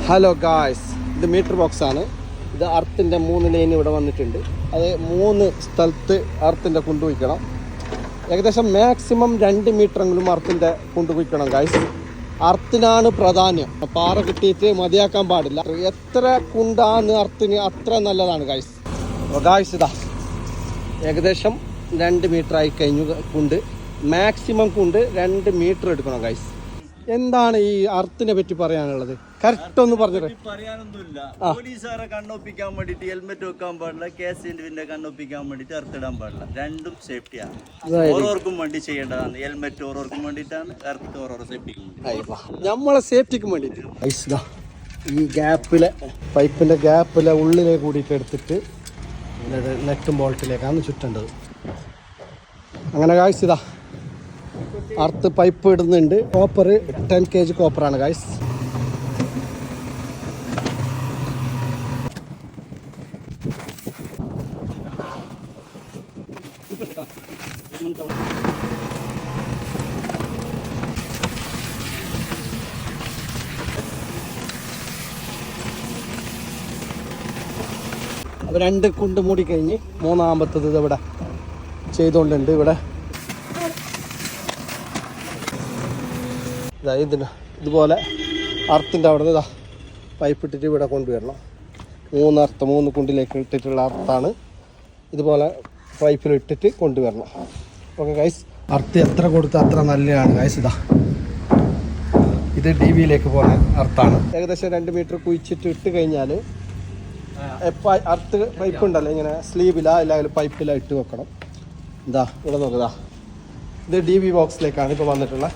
Hello guys, ഇത് meter box ആണ്. ഇത് അർത്തിൻ്റെ 3 ലൈൻ ഇവിടെ വന്നിട്ടുണ്ട്. അത് 3 സ്ഥലത്ത് അർത്തിൻ്റെ കൊണ്ടുപോയിക്കണം. ഏകദേശം മാക്സിമം 2 മീറ്ററെങ്കിലും അർത്തിൻ്റെ കൊണ്ടുപോയിക്കണം ഗായ്സ്. അർത്തിനാണ് പ്രാധാന്യം. പാറ കിട്ടിയിട്ട് മതിയാക്കാൻ പാടില്ല. എത്ര കുണ്ടാന്ന് അർത്തിന് അത്ര നല്ലതാണ് ഗായ്സ്. ഗായ്സ് ഇതാ ഏകദേശം 2 മീറ്റർ ആയി കഴിഞ്ഞു. കുണ്ട് മാക്സിമം കുണ്ട് 2 മീറ്റർ എടുക്കണം ഗായ്സ്. എന്താണ് ഈ അർത്തിനെ പറ്റി പറയാനുള്ളത്? കറക്റ്റ് ഒന്ന് പറഞ്ഞത്. പറയാനൊന്നുമില്ല. പോലീസുകാരെ കണ്ണൊപ്പിക്കാൻ വേണ്ടിട്ട് ഹെൽമെറ്റ് വെക്കാൻ പാടില്ല, കേസിന്റെ കണ്ണൊപ്പിക്കാൻ വേണ്ടിട്ട് അർത്തിടാൻ പാടില്ല. രണ്ടും സേഫ്റ്റിയാണ്. ഓരോർക്കും വേണ്ടി ചെയ്യേണ്ടതാണ്. ഹെൽമെറ്റ് ഓരോർക്കും വേണ്ടിയിട്ടാണ്, അർത്ത് ഓരോ സേഫ്റ്റിക്ക് വേണ്ടി, നമ്മളെ സേഫ്റ്റിക്ക് വേണ്ടിയിട്ട്. ഈ ഗ്യാപ്പിലെ പൈപ്പിന്റെ ഗ്യാപ്പിലെ ഉള്ളിലെ കൂടിയിട്ട് എടുത്തിട്ട് നെറ്റും ബോൾട്ടിലേക്കാണ് ചുറ്റേണ്ടത്. അങ്ങനെ ഗായ്സ് ഇതാ അർത്ത് പൈപ്പ് ഇടുന്നുണ്ട്. കോപ്പർ 10 kg കോപ്പറാണ് ഗായ്സ്. അപ്പോൾ 2 കുണ്ട് മൂടി കഴിഞ്ഞ് 3-ാമത്തത് ഇവിടെ ചെയ്തുകൊണ്ടുണ്ട്. ഇവിടെ ഇതുപോലെ അർത്തിൻ്റെ അവിടെ നിന്ന് പൈപ്പ് ഇട്ടിട്ട് ഇവിടെ കൊണ്ടുവരണം. 3 കുണ്ടിലേക്ക് ഇട്ടിട്ടുള്ള അർത്താണ്. ഇതുപോലെ പൈപ്പിൽ ഇട്ടിട്ട് കൊണ്ടുവരണം. ഓക്കെ ഗൈസ്, അർത്ത് എത്ര കൊടുത്താൽ അത്ര നല്ലതാണ് ഗൈസ്. ഇത് DBയിലേക്ക് പോകുന്ന അർത്താണ്. ഏകദേശം 2 മീറ്റർ കുഴിച്ചിട്ട് ഇട്ട് കഴിഞ്ഞാൽ അർത്ത് പൈപ്പ് ഉണ്ടല്ലോ, ഇങ്ങനെ സ്ലീവിലാ അല്ലെങ്കിൽ പൈപ്പിലാ ഇട്ട് വെക്കണം. ഇവിടെ നോക്കുക, ഇത് DB ബോക്സിലേക്കാണ് ഇപ്പോൾ വന്നിട്ടുള്ളത്.